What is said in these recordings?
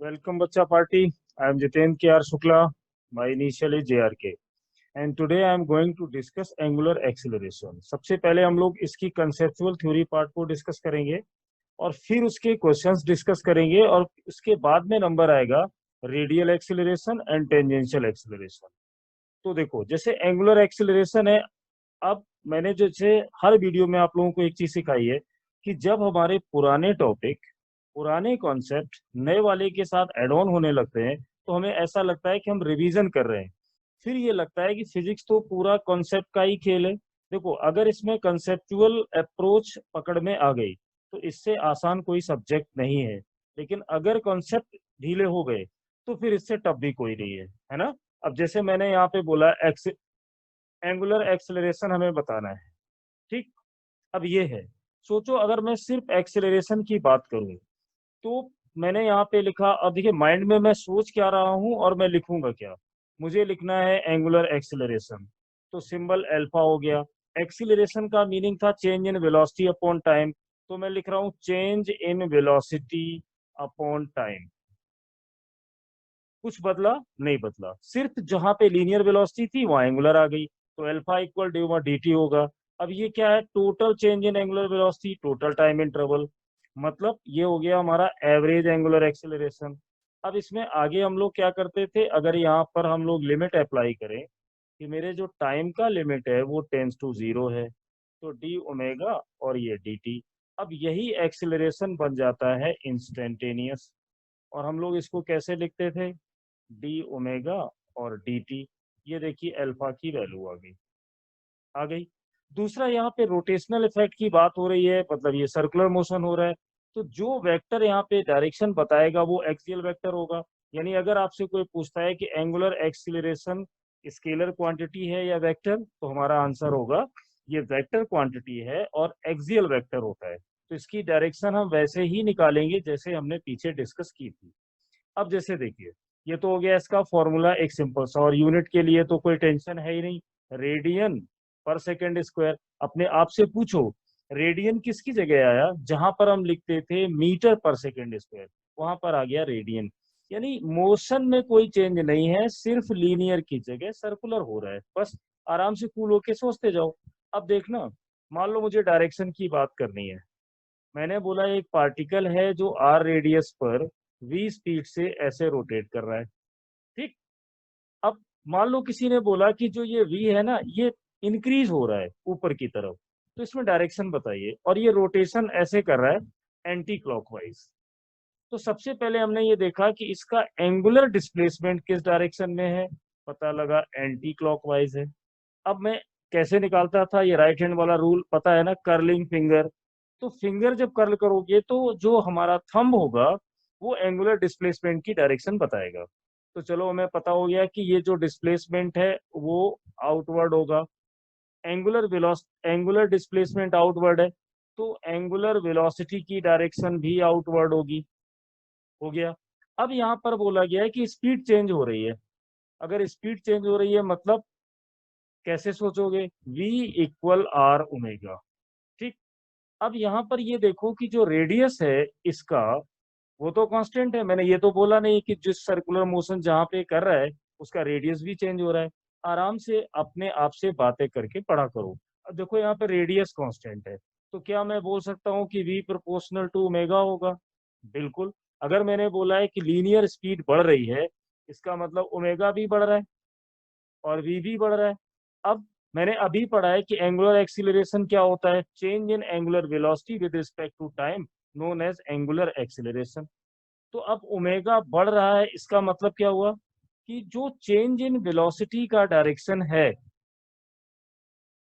Welcome Bacha Party. I am Jiten K.R. Shukla. My initial is JRK. And today I am going to discuss angular acceleration. सबसे पहले हम लोग इसकी conceptual theory part को discuss करेंगे और फिर उसके questions discuss करेंगे और उसके बाद में नंबर आएगा radial acceleration and tangential acceleration. तो देखो जैसे angular acceleration है, अब मैंने जैसे हर वीडियो में आप लोगों को एक चीज सिखाई है कि जब हमारे पुराने टॉपिक पुराने कॉन्सेप्ट नए वाले के साथ एड ऑन होने लगते हैं तो हमें ऐसा लगता है कि हम रिवीजन कर रहे हैं। फिर ये लगता है कि फिजिक्स तो पूरा कॉन्सेप्ट का ही खेल है। देखो अगर इसमें कंसेप्चुअल अप्रोच पकड़ में आ गई तो इससे आसान कोई सब्जेक्ट नहीं है, लेकिन अगर कॉन्सेप्ट ढीले हो गए तो फिर इससे टफ भी कोई नहीं है ना। अब जैसे मैंने यहाँ पे बोला एंगुलर एक्सेलरेशन हमें बताना है, ठीक। अब ये है, सोचो अगर मैं सिर्फ एक्सेलरेशन की बात करूं तो मैंने यहाँ पे लिखा। अब देखिए माइंड में मैं सोच क्या रहा हूँ और मैं लिखूंगा क्या। मुझे लिखना है एंगुलर एक्सेलरेशन, तो सिंबल अल्फा हो गया। एक्सेलरेशन का मीनिंग था change in velocity upon time, तो मैं लिख रहा हूँ change in velocity upon time. कुछ बदला नहीं बदला, सिर्फ जहां पे लीनियर वेलोसिटी थी वहां एंगुलर आ गई, तो alpha equal D over d T होगा। अब ये क्या है, total change in angular velocity total time interval, मतलब ये हो गया हमारा एवरेज एंगुलर एक्सेलरेशन। अब इसमें आगे हम लोग क्या करते थे, अगर यहाँ पर हम लोग लिमिट अप्लाई करें कि मेरे जो टाइम का लिमिट है वो टेंस टू जीरो है, तो डी ओमेगा और ये डी टी। अब यही एक्सेलरेशन बन जाता है इंस्टेंटेनियस। और हम लोग इसको कैसे लिखते थे, डी ओमेगा और डी टी। ये देखिए अल्फा की वैल्यू आ गई। दूसरा यहाँ पे रोटेशनल इफेक्ट की बात हो रही है, मतलब ये सर्कुलर मोशन हो रहा है, तो जो वेक्टर यहाँ पे डायरेक्शन बताएगा वो एक्सियल वेक्टर होगा। यानी अगर आपसे कोई पूछता है कि एंगुलर एक्सीलरेशन स्केलर क्वांटिटी है या वेक्टर, तो हमारा आंसर होगा ये वेक्टर क्वांटिटी है और एक्सियल वेक्टर होता है। तो इसकी डायरेक्शन हम वैसे ही निकालेंगे जैसे हमने पीछे डिस्कस की थी। अब जैसे देखिए, ये तो हो गया इसका फॉर्मूला एक सिंपल सा, और यूनिट के लिए तो कोई टेंशन है ही नहीं, रेडियन पर सेकेंड स्क्वायर। अपने आप से पूछो रेडियन किसकी जगह आया, जहां पर हम लिखते थे मीटर पर सेकेंड स्क्वायर, वहां पर आ गया रेडियन। यानी मोशन में कोई चेंज नहीं है, सिर्फ लीनियर की जगह सर्कुलर हो रहा है, बस आराम से कूल होके सोचते जाओ। अब देखना, मान लो मुझे डायरेक्शन की बात करनी है। मैंने बोला एक पार्टिकल है जो आर रेडियस पर वी स्पीड से ऐसे रोटेट कर रहा है, ठीक। अब मान लो किसी ने बोला कि जो ये वी है ना ये इंक्रीज हो रहा है ऊपर की तरफ, तो इसमें डायरेक्शन बताइए, और ये रोटेशन ऐसे कर रहा है एंटी क्लॉकवाइज। तो सबसे पहले हमने ये देखा कि इसका एंगुलर डिस्प्लेसमेंट किस डायरेक्शन में है, पता लगा एंटी क्लॉकवाइज है। अब मैं कैसे निकालता था, ये राइट हैंड वाला रूल पता है ना, कर्लिंग फिंगर। तो फिंगर जब कर्ल करोगे तो जो हमारा थंब होगा वो एंगुलर डिस्प्लेसमेंट की डायरेक्शन बताएगा। तो चलो हमें पता हो गया कि ये जो डिस्प्लेसमेंट है वो आउटवर्ड होगा। एंगुलर डिस्प्लेसमेंट आउटवर्ड है, तो एंगुलर वेलोसिटी की डायरेक्शन भी आउटवर्ड होगी। हो गया। अब यहाँ पर बोला गया है कि स्पीड चेंज हो रही है। अगर स्पीड चेंज हो रही है मतलब कैसे सोचोगे, v इक्वल आर ओमेगा, ठीक। अब यहाँ पर ये देखो कि जो रेडियस है इसका वो तो कांस्टेंट है, मैंने ये तो बोला नहीं कि जिस सर्कुलर मोशन जहाँ पे कर रहा है उसका रेडियस भी चेंज हो रहा है। आराम से अपने आप से बातें करके पढ़ा करो। अब देखो यहाँ पे रेडियस कांस्टेंट है, तो क्या मैं बोल सकता हूँ कि v प्रोपोर्शनल टू ओमेगा होगा? बिल्कुल। अगर मैंने बोला है कि लीनियर स्पीड बढ़ रही है, इसका मतलब ओमेगा भी बढ़ रहा है और v भी बढ़ रहा है। अब मैंने अभी पढ़ा है कि एंगुलर एक्सीलरेशन क्या होता है, change in angular velocity with respect to time known as angular acceleration. तो अब ओमेगा बढ़ रहा है, इसका मतलब क्या हुआ कि जो चेंज इन वेलोसिटी का डायरेक्शन है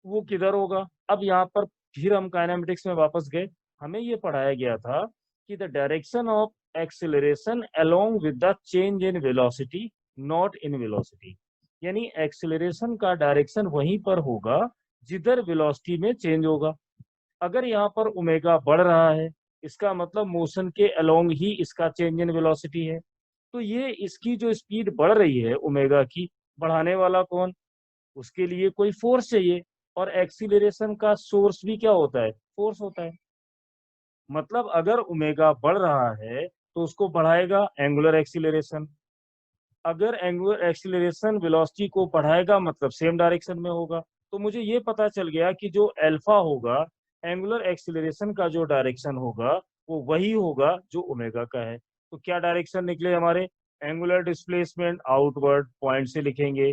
वो किधर होगा। अब यहाँ पर फिर हम काइनेमेटिक्स में वापस गए, हमें ये पढ़ाया गया था कि the direction of acceleration along with the change in velocity not in velocity. यानी एक्सीलरेशन का डायरेक्शन वहीं पर होगा जिधर वेलोसिटी में चेंज होगा। अगर यहाँ पर ओमेगा बढ़ रहा है इसका मतलब मोशन के अलोंग ही इसका चेंज इन वेलोसिटी है। तो ये इसकी जो स्पीड बढ़ रही है ओमेगा की, बढ़ाने वाला कौन, उसके लिए कोई फोर्स चाहिए, और एक्सीलरेशन का सोर्स भी क्या होता है, फोर्स होता है। मतलब अगर ओमेगा बढ़ रहा है तो उसको बढ़ाएगा एंगुलर एक्सीलरेशन। अगर एंगुलर एक्सीलरेशन वेलोसिटी को बढ़ाएगा मतलब सेम डायरेक्शन में होगा। तो मुझे ये पता चल गया कि जो अल्फा होगा, एंगुलर एक्सीलरेशन का जो डायरेक्शन होगा वो वही होगा जो ओमेगा का है। तो क्या डायरेक्शन निकले हमारे? एंगुलर डिस्प्लेसमेंट आउटवर्ड पॉइंट से लिखेंगे,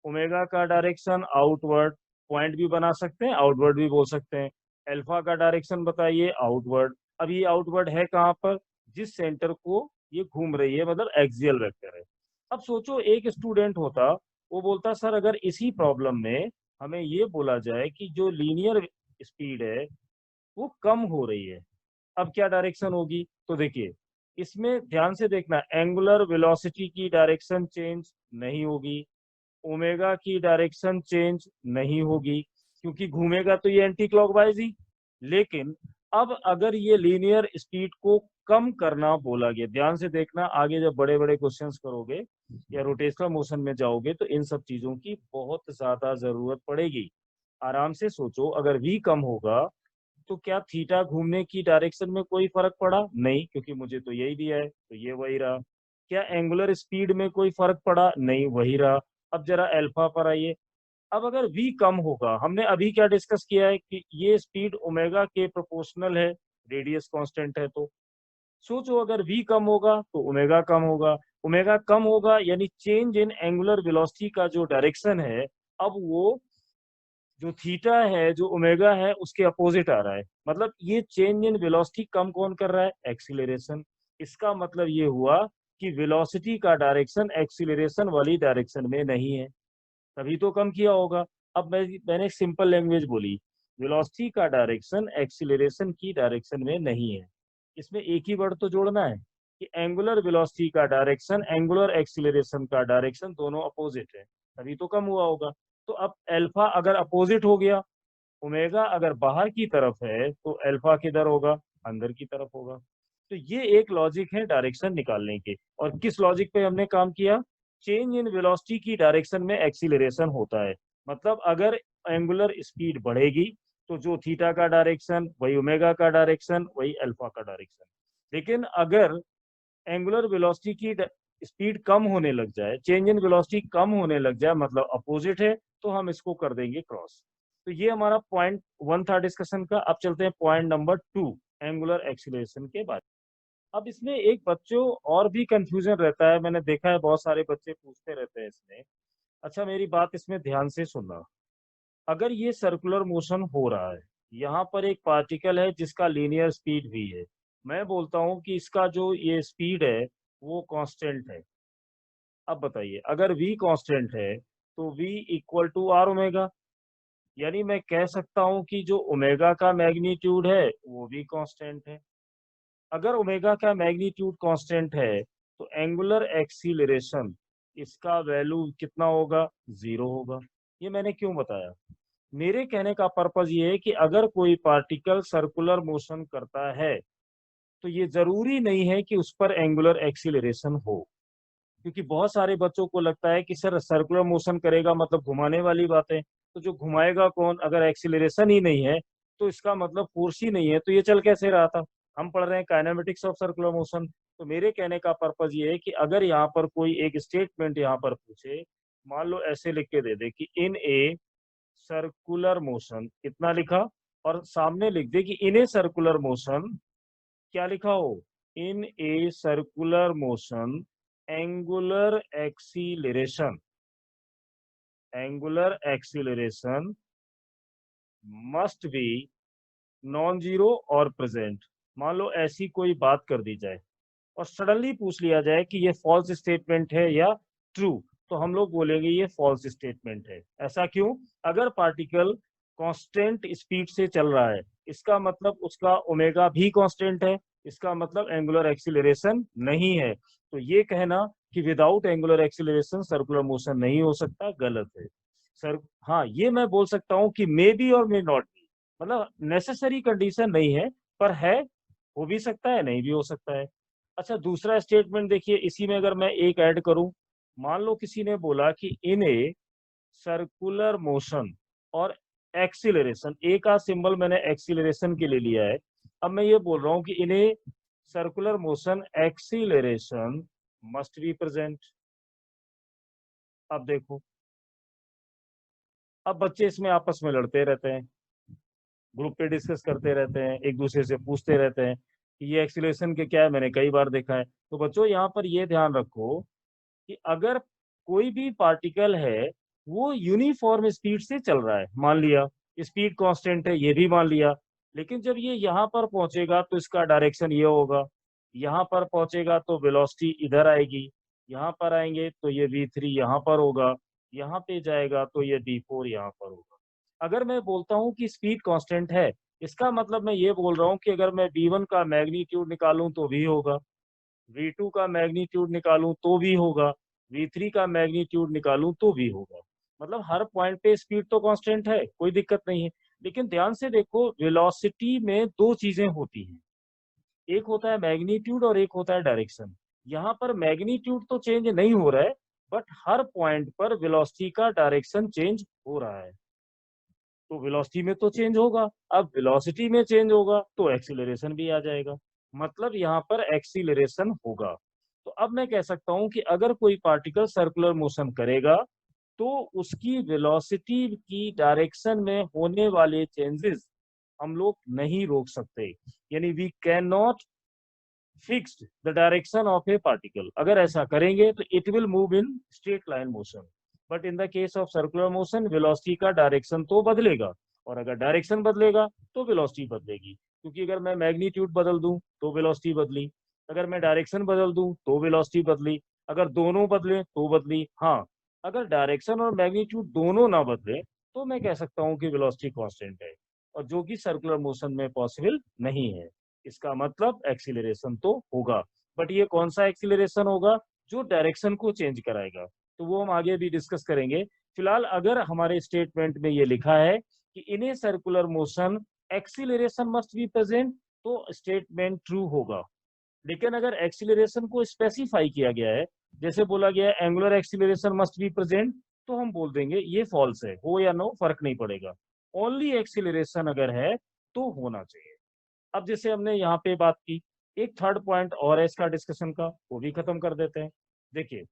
ओमेगा का डायरेक्शन आउटवर्ड, पॉइंट भी बना सकते हैं, आउटवर्ड भी बोल सकते हैं। अल्फा का डायरेक्शन बताइए आउटवर्ड। अब ये आउटवर्ड है कहाँ पर? जिस सेंटर को ये घूम रही है, मतलब एक्सियल वेक्टर है। अब सोचो एक स्टूडेंट होता, वो बोलता सर अगर इसी प्रॉब्लम में हमें ये बोला जाए कि जो लीनियर स्पीड है वो कम हो रही है, अब क्या डायरेक्शन होगी? तो देखिए इसमें ध्यान से देखना, एंगुलर वेलोसिटी की डायरेक्शन चेंज नहीं होगी, ओमेगा की डायरेक्शन चेंज नहीं होगी, क्योंकि घूमेगा तो ये एंटी क्लॉकवाइज ही। लेकिन अब अगर ये लीनियर स्पीड को कम करना बोला गया, ध्यान से देखना, आगे जब बड़े बड़े क्वेश्चंस करोगे या रोटेशनल मोशन में जाओगे तो इन सब चीजों की बहुत ज्यादा जरूरत पड़ेगी। आराम से सोचो, अगर v कम होगा तो क्या थीटा घूमने की डायरेक्शन में कोई फर्क पड़ा? नहीं, क्योंकि मुझे तो यही दिया है, तो ये वही रहा। क्या एंगुलर स्पीड में कोई फर्क पड़ा? नहीं, वही रहा। अब जरा अल्फा पर आइए। अब अगर v कम होगा, हमने अभी क्या डिस्कस किया है कि ये स्पीड ओमेगा के प्रोपोर्शनल है, रेडियस कांस्टेंट है। तो सोचो अगर v कम होगा तो ओमेगा कम होगा, ओमेगा कम होगा यानी चेंज इन एंगुलर वेलोसिटी का जो डायरेक्शन है, अब वो जो थीटा है, जो ओमेगा है, उसके अपोजिट आ रहा है। मतलब ये चेंज इन वेलोसिटी कम कौन कर रहा है? एक्सीलरेशन। इसका मतलब ये हुआ कि वेलोसिटी का डायरेक्शन एक्सीलरेशन वाली डायरेक्शन में नहीं है, तभी तो कम किया होगा। अब मैंने सिंपल लैंग्वेज बोली, वेलोसिटी का डायरेक्शन एक्सीलरेशन की डायरेक्शन में नहीं है। इसमें एक ही वर्ड तो जोड़ना है कि एंगुलर वेलोसिटी का डायरेक्शन एंगुलर एक्सीलरेशन का डायरेक्शन दोनों अपोजिट है, तभी तो कम हुआ होगा। तो अब अल्फा अगर अपोजिट हो गया, ओमेगा अगर बाहर की तरफ है तो अल्फा किधर होगा? अंदर की तरफ होगा। तो ये एक लॉजिक है डायरेक्शन निकालने के। और किस लॉजिक पे हमने काम किया? चेंज इन वेलोसिटी की डायरेक्शन में एक्सीलरेशन होता है, मतलब अगर एंगुलर स्पीड बढ़ेगी तो जो थीटा का डायरेक्शन वही ओमेगा का डायरेक्शन वही अल्फा का डायरेक्शन। लेकिन अगर एंगुलर वेलोसिटी की स्पीड कम होने लग जाए, चेंज इन वेलोसिटी कम होने लग जाए, मतलब अपोजिट है, तो हम इसको कर देंगे क्रॉस। तो ये हमारा पॉइंट 1 था डिस्कशन का। अब चलते हैं पॉइंट नंबर 2, एंगुलर एक्सीलरेशन के बारे में। अब इसमें एक बच्चों और भी कंफ्यूजन रहता है, मैंने देखा है बहुत सारे बच्चे पूछते रहते हैं इसमें। अच्छा मेरी बात इसमें ध्यान से सुनना, अगर ये सर्कुलर मोशन हो रहा है, यहाँ पर एक पार्टिकल है जिसका लीनियर स्पीड v है, मैं बोलता हूँ कि इसका जो ये स्पीड है वो कांस्टेंट है। अब बताइए अगर v कांस्टेंट है तो v equal to r omega, यानी मैं कह सकता हूं कि जो ओमेगा का मैग्नीट्यूड है वो भी कांस्टेंट है। अगर ओमेगा का मैग्नीट्यूड कांस्टेंट है तो एंगुलर एक्सीलरेशन इसका वैल्यू कितना होगा? 0 होगा। ये मैंने क्यों बताया? मेरे कहने का पर्पज ये है कि अगर कोई पार्टिकल सर्कुलर मोशन करता है तो ये जरूरी नहीं है कि उस पर एंगुलर एक्सीलरेशन हो, क्योंकि बहुत सारे बच्चों को लगता है कि सर सर्कुलर मोशन करेगा मतलब घुमाने वाली बात है, तो जो घुमाएगा कौन? अगर एक्सीलरेशन ही नहीं है तो इसका मतलब फोर्स ही नहीं है, तो ये चल कैसे रहा था? हम पढ़ रहे हैं काइनेमेटिक्स ऑफ सर्कुलर मोशन। तो मेरे कहने का पर्पज ये है कि अगर यहाँ पर कोई एक स्टेटमेंट यहाँ पर पूछे, मान लो ऐसे लिख के दे दे कि इन ए सर्कुलर मोशन, इतना लिखा, और सामने लिख दे कि इन ए सर्कुलर मोशन, क्या लिखा हो? In a circular motion angular acceleration, angular acceleration must be non zero और प्रेजेंट। मान लो ऐसी कोई बात कर दी जाए और सडनली पूछ लिया जाए कि ये फॉल्स स्टेटमेंट है या ट्रू, तो हम लोग बोलेंगे ये फॉल्स स्टेटमेंट है। ऐसा क्यों? अगर पार्टिकल कांस्टेंट स्पीड से चल रहा है, इसका मतलब उसका ओमेगा भी कांस्टेंट है, इसका मतलब एंगुलर एक्सीलरेशन नहीं है। तो ये कहना कि without angular acceleration circular motion नहीं हो सकता, गलत है सर। हाँ, ये मैं बोल सकता हूँ कि मे बी और मे नॉट बी, मतलब नेसेसरी कंडीशन नहीं है, पर है, हो भी सकता है, नहीं भी हो सकता है। अच्छा दूसरा स्टेटमेंट देखिए, इसी में अगर मैं एक ऐड करूं, मान लो किसी ने बोला कि इन ए सर्कुलर मोशन और एक्सीलरेशन, ए का सिंबल मैंने एक्सीलरेशन के लिए लिया है, अब मैं ये बोल रहा हूँ कि इन्हें circular motion acceleration must be present. अब देखो, अब बच्चे इसमें आपस में लड़ते रहते हैं, ग्रुप पे डिस्कस करते रहते हैं, एक दूसरे से पूछते रहते हैं कि ये एक्सीलरेशन के क्या है, मैंने कई बार देखा है। तो बच्चों यहाँ पर ये ध्यान रखो कि अगर कोई भी पार्टिकल है वो यूनिफॉर्म स्पीड से चल रहा है, मान लिया स्पीड कांस्टेंट है, ये भी मान लिया, लेकिन जब ये यहाँ पर पहुंचेगा तो इसका डायरेक्शन ये होगा, यहाँ पर पहुंचेगा तो वेलोसिटी इधर आएगी, यहाँ पर आएंगे तो ये v3 यहाँ पर होगा, यहाँ पे जाएगा तो ये v4 यहाँ पर होगा। अगर मैं बोलता हूँ कि स्पीड कांस्टेंट है, इसका मतलब मैं ये बोल रहा हूँ कि अगर मैं v1 का मैग्नीट्यूड निकालूं तो v होगा, v2 का मैग्नीट्यूड निकालूं तो v होगा, v3 का मैग्नीट्यूड निकालूं तो v होगा। मतलब हर पॉइंट पे स्पीड तो कांस्टेंट है, कोई दिक्कत नहीं है। लेकिन ध्यान से देखो, वेलोसिटी में दो चीजें होती हैं, एक होता है मैग्नीट्यूड और एक होता है डायरेक्शन। यहाँ पर मैग्नीट्यूड तो चेंज नहीं हो रहा है, बट हर पॉइंट पर वेलोसिटी का डायरेक्शन चेंज हो रहा है। तो वेलोसिटी में तो चेंज होगा, अब वेलोसिटी में चेंज होगा तो एक्सीलरेशन भी आ जाएगा, मतलब यहाँ पर एक्सीलरेशन होगा। तो अब मैं कह सकता हूँ कि अगर कोई पार्टिकल सर्कुलर मोशन करेगा तो उसकी वेलोसिटी की डायरेक्शन में होने वाले चेंजेस हम लोग नहीं रोक सकते, यानी we can not fixed the direction of a particle. अगर ऐसा करेंगे तो it will move in straight line motion, but in the case of circular motion velocity का डायरेक्शन तो बदलेगा, और अगर डायरेक्शन बदलेगा तो वेलोसिटी बदलेगी, क्योंकि अगर मैं मैग्नीट्यूड बदल दूं तो वेलोसिटी बदली, अगर मैं डायरेक्शन बदल दूं तो वेलोसिटी बदली, अगर दोनों बदले तो बदली। हाँ, अगर डायरेक्शन और मैग्नीट्यूड दोनों ना बदले तो मैं कह सकता हूँ कि वेलोसिटी कांस्टेंट है, और जो कि सर्कुलर मोशन में पॉसिबल नहीं है। इसका मतलब एक्सीलरेशन तो होगा, बट ये कौन सा एक्सीलरेशन होगा, जो डायरेक्शन को चेंज कराएगा, तो वो हम आगे भी डिस्कस करेंगे। फिलहाल अगर हमारे स्टेटमेंट में ये लिखा है कि in a circular motion acceleration must be present, तो स्टेटमेंट ट्रू होगा। लेकिन अगर एक्सीलरेशन को स्पेसिफाई किया गया है, जैसे बोला गया है angular acceleration must be present, तो हम बोल देंगे ये फॉल्स है, हो या नो फर्क नहीं पड़ेगा, ओनली एक्सीलरेशन अगर है तो होना चाहिए। अब जैसे हमने यहाँ पे बात की, एक थर्ड पॉइंट और है इसका डिस्कशन का, वो भी खत्म कर देते हैं। देखिए,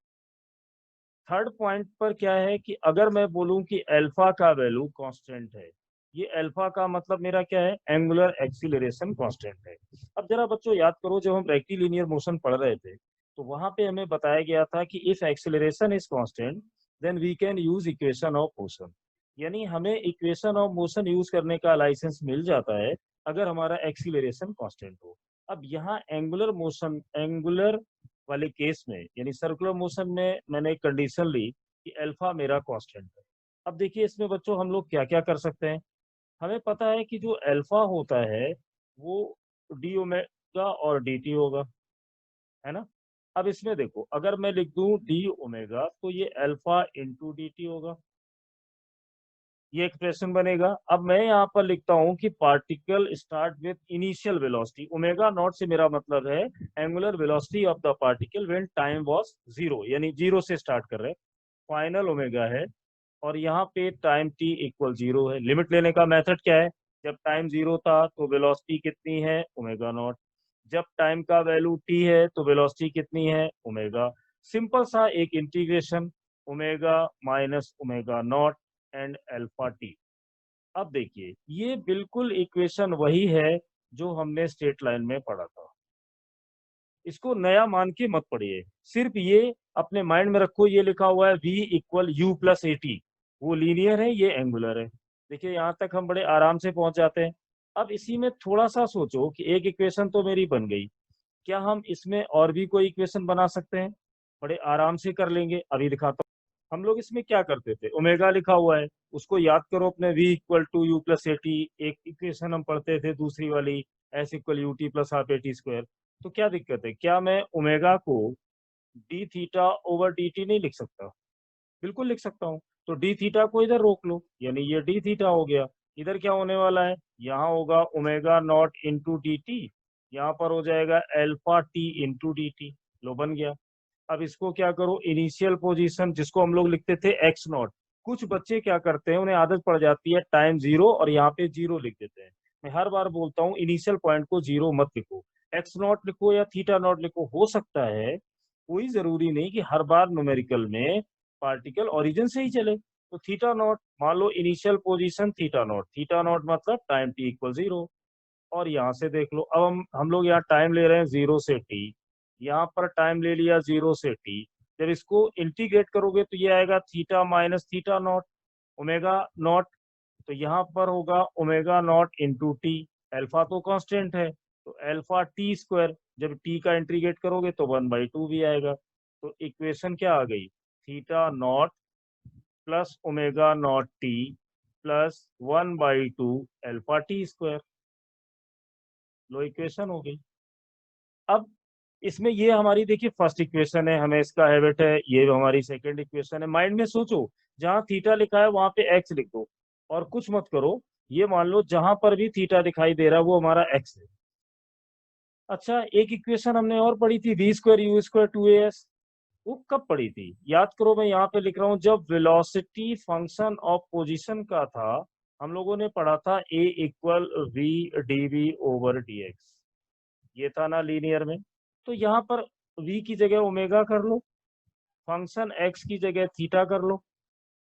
थर्ड पॉइंट पर क्या है कि अगर मैं बोलूं कि अल्फा का वैल्यू कांस्टेंट है, ये अल्फा का मतलब मेरा क्या है, एंगुलर एक्सीलरेशन कांस्टेंट है। अब जरा बच्चों याद करो, जब हम रेक्टिलिनियर मोशन पढ़ रहे थे तो वहां पे हमें बताया गया था कि if acceleration is constant then we can use equation of motion, यानी हमें इक्वेशन ऑफ मोशन यूज करने का लाइसेंस मिल जाता है अगर हमारा एक्सीलरेशन कांस्टेंट हो। अब यहाँ एंगुलर मोशन, एंगुलर वाले केस में यानी सर्कुलर मोशन में मैंने एक कंडीशन ली कि अल्फा मेरा कांस्टेंट है। अब देखिए इसमें बच्चों हम लोग क्या क्या कर सकते हैं, हमें पता है कि जो अल्फा होता है वो डी ओमेगा और डी टी होगा, है ना। अब इसमें देखो, अगर मैं लिख दूं डी ओमेगा तो ये अल्फा इंटू डी टी होगा, ये एक्सप्रेशन बनेगा। अब मैं यहाँ पर लिखता हूँ कि particle start with initial velocity, omega naught से मेरा मतलब है angular velocity of the particle when time was zero, यानी जीरो से स्टार्ट कर रहे हैं, फाइनल ओमेगा है, और यहाँ पे टाइम टी इक्वल जीरो है। लिमिट लेने का मेथड क्या है, जब टाइम जीरो था तो वेलोसिटी कितनी है, ओमेगा नॉट, जब टाइम का वैल्यू टी है तो वेलोसिटी कितनी है, ओमेगा। सिंपल सा एक integration, omega minus omega naught and alpha T. अब देखिए ये बिल्कुल इक्वेशन वही है जो हमने स्ट्रेट लाइन में पढ़ा था, इसको नया मान के मत पढ़िए, सिर्फ ये अपने माइंड में रखो, ये लिखा हुआ है v equal you plus a T, वो लीनियर है, ये एंगुलर है। देखिए यहाँ तक हम बड़े आराम से पहुंच जाते हैं। अब इसी में थोड़ा सा सोचो कि एक इक्वेशन तो मेरी बन गई, क्या हम इसमें और भी कोई इक्वेशन बना सकते हैं, बड़े आराम से कर लेंगे, अभी दिखाता हूँ। हम लोग इसमें क्या करते थे, ओमेगा लिखा हुआ है, उसको याद करो अपने v equal to u plus a t, एक इक्वेशन हम पढ़ते थे दूसरी वाली s equal u t plus half a t square. तो क्या दिक्कत है, क्या मैं ओमेगा को d theta over d t नहीं लिख सकता, बिल्कुल लिख सकता हूँ। तो डी थीटा को इधर रोक लो, यानी ये डी थीटा हो गया, इधर क्या होने वाला है, यहाँ होगा omega not into d t, यहाँ पर हो जाएगा alpha t into d t, लो बन गया। अब इसको क्या करो, इनिशियल पोजीशन जिसको हम लोग लिखते थे एक्स नॉट, कुछ बच्चे क्या करते हैं, उन्हें आदत पड़ जाती है टाइम जीरो और यहाँ पे जीरो लिख देते हैं। मैं हर बार बोलता हूँ इनिशियल पॉइंट को जीरो मत लिखो, एक्स नॉट लिखो या थीटा नॉट लिखो, हो सकता है, कोई जरूरी नहीं कि हर बार न्यूमेरिकल में पार्टिकल ओरिजिन से ही चले। तो थीटा नॉट, मान लो इनिशियल पोजीशन थीटा नॉट मतलब टाइम टी इक्वल 0। और यहाँ से देख लो, अब हम लोग यहाँ टाइम ले रहे हैं 0 से टी, यहाँ पर टाइम ले लिया 0 से टी। जब इसको इंटीग्रेट करोगे तो ये आएगा theta minus theta naught omega naught. तो यहाँ पर होगा omega not into T, alpha तो कांस्टेंट है, तो एल्फा टी स्क्वायर। जब टी का इंटीग्रेट करोगे तो 1/2 भी आएगा। तो इक्वेशन क्या आ गई, theta naught plus omega naught T plus 1/2 alpha T square. लो इक्वेशन हो गई। अब इसमें ये हमारी देखिए फर्स्ट इक्वेशन है, हमें इसका हैबिट है, ये हमारी सेकंड इक्वेशन है। माइंड में सोचो, जहां थीटा लिखा है वहां पे एक्स लिख दो और कुछ मत करो। ये मान लो जहां पर भी थीटा दिखाई दे रहा है वो हमारा एक्स है। अच्छा, एक इक्वेशन हमने और पढ़ी थी, we square you square 2as। वो कब पढ़ी थी, याद करो, मैं यहाँ पे लिख रहा हूँ, जब वेलोसिटी फंक्शन ऑफ पोजीशन का था, हम लोगों ने पढ़ा था a equal v d v over d x. ये था ना लीनियर में। तो यहाँ पर v की जगह ओमेगा कर लो, फंक्शन x की जगह थीटा कर लो,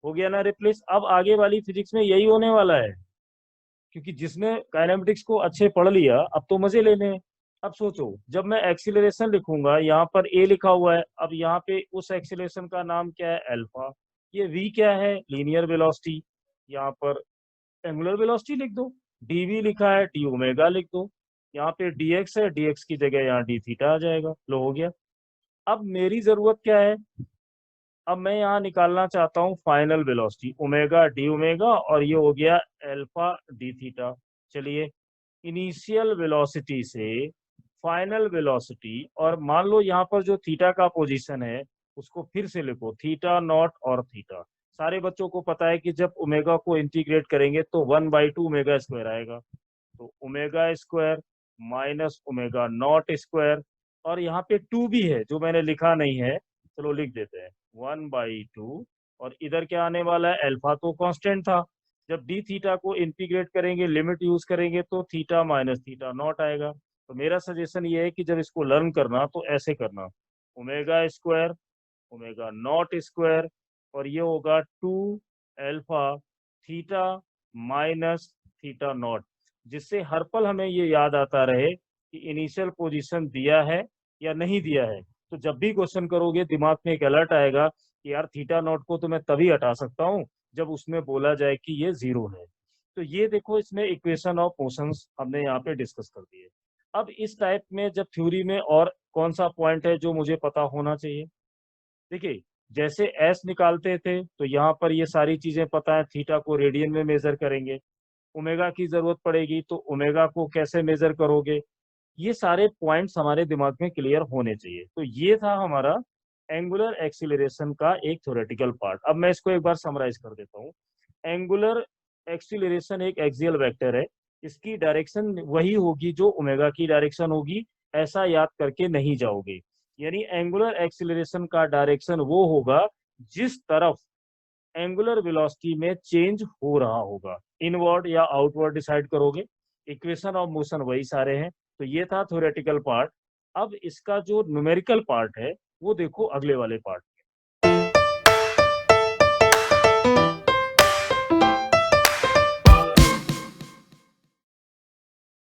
हो गया ना रिप्लेस। अब आगे वाली फिजिक्स में यही होने वाला है, क्योंकि जिसने काइनेमेटिक्स को अच्छे पढ़ लिया अब तो मजे लेने हैं। अब सोचो, जब मैं एक्सीलरेशन लिखूंगा, यहाँ पर a लिखा हुआ है, अब यहाँ पे उस एक्सीलरेशन का नाम क्या है, अल्फा। ये v क्या है, लीनियर वेलोसिटी, यहाँ पर एंगुलर वेलोसिटी लिख दो। dv लिखा है, डी ओमेगा लिख दो। यहाँ पे dx है, dx की जगह यहाँ d थीटा आ जाएगा। लो हो गया। अब मेरी जरूरत क्या है, अब मैं यहाँ निकालना चाहता हूँ final velocity, omega D omega, और ये हो गया अल्फा डी थीटा। चलिए, इनिशियल वेलोसिटी से फाइनल वेलोसिटी, और मान लो यहाँ पर जो थीटा का पोजीशन है उसको फिर से लिखो, थीटा नॉट और थीटा। सारे बच्चों को पता है कि जब ओमेगा को इंटीग्रेट करेंगे तो 1/2 ओमेगा स्क्वायर आएगा। तो omega square minus omega naught square, और यहाँ पे 2 भी है जो मैंने लिखा नहीं है, चलो लिख देते हैं 1/2। और इधर क्या आने वाला है, अल्फा तो कांस्टेंट था, जब डी थीटा को इंटीग्रेट करेंगे, लिमिट यूज करेंगे, तो थीटा माइनस थीटा नॉट आएगा। तो मेरा सजेशन ये है कि जब इसको लर्न करना तो ऐसे करना, omega square omega naught square, और ये होगा 2 alpha theta minus theta naught, जिससे हर पल हमें ये याद आता रहे कि इनिशियल पोजीशन दिया है या नहीं दिया है। तो जब भी क्वेश्चन करोगे दिमाग में एक अलर्ट आएगा कि यार थीटा नॉट को तो मैं तभी हटा सकता हूँ जब उसमें बोला जाए कि ये 0 है। तो ये देखो, इसमें इक्वेशन ऑफ मोशंस हमने यहाँ पे डिस्कस कर दिए। अब इस टाइप में जब थ्योरी में और कौन सा पॉइंट है जो मुझे पता होना चाहिए, देखिए, जैसे एस निकालते थे तो यहाँ पर ये सारी चीजें पता है, थीटा को रेडियन में मेजर करेंगे, ओमेगा की जरूरत पड़ेगी तो ओमेगा को कैसे मेजर करोगे, ये सारे पॉइंट्स हमारे दिमाग में क्लियर होने चाहिए। तो ये था हमारा एंगुलर एक्सीलरेशन का एक थ्योरेटिकल पार्ट। अब मैं इसको एक बार समराइज कर देता हूँ। एंगुलर एक्सीलरेशन एक एक्सियल वेक्टर है, इसकी डायरेक्शन वही होगी जो ओमेगा की डायरेक्शन होगी, ऐसा याद करके नहीं जाओगे। यानी एंगुलर एक्सीलरेशन का डायरेक्शन वो होगा जिस तरफ एंगुलर वेलोसिटी में चेंज हो रहा होगा, इनवर्ड या आउटवर्ड डिसाइड करोगे। इक्वेशन ऑफ मोशन वही सारे हैं। तो ये था थ्योरेटिकल पार्ट। अब इसका जो न्यूमेरिकल पार्ट है वो देखो अगले वाले पार्ट।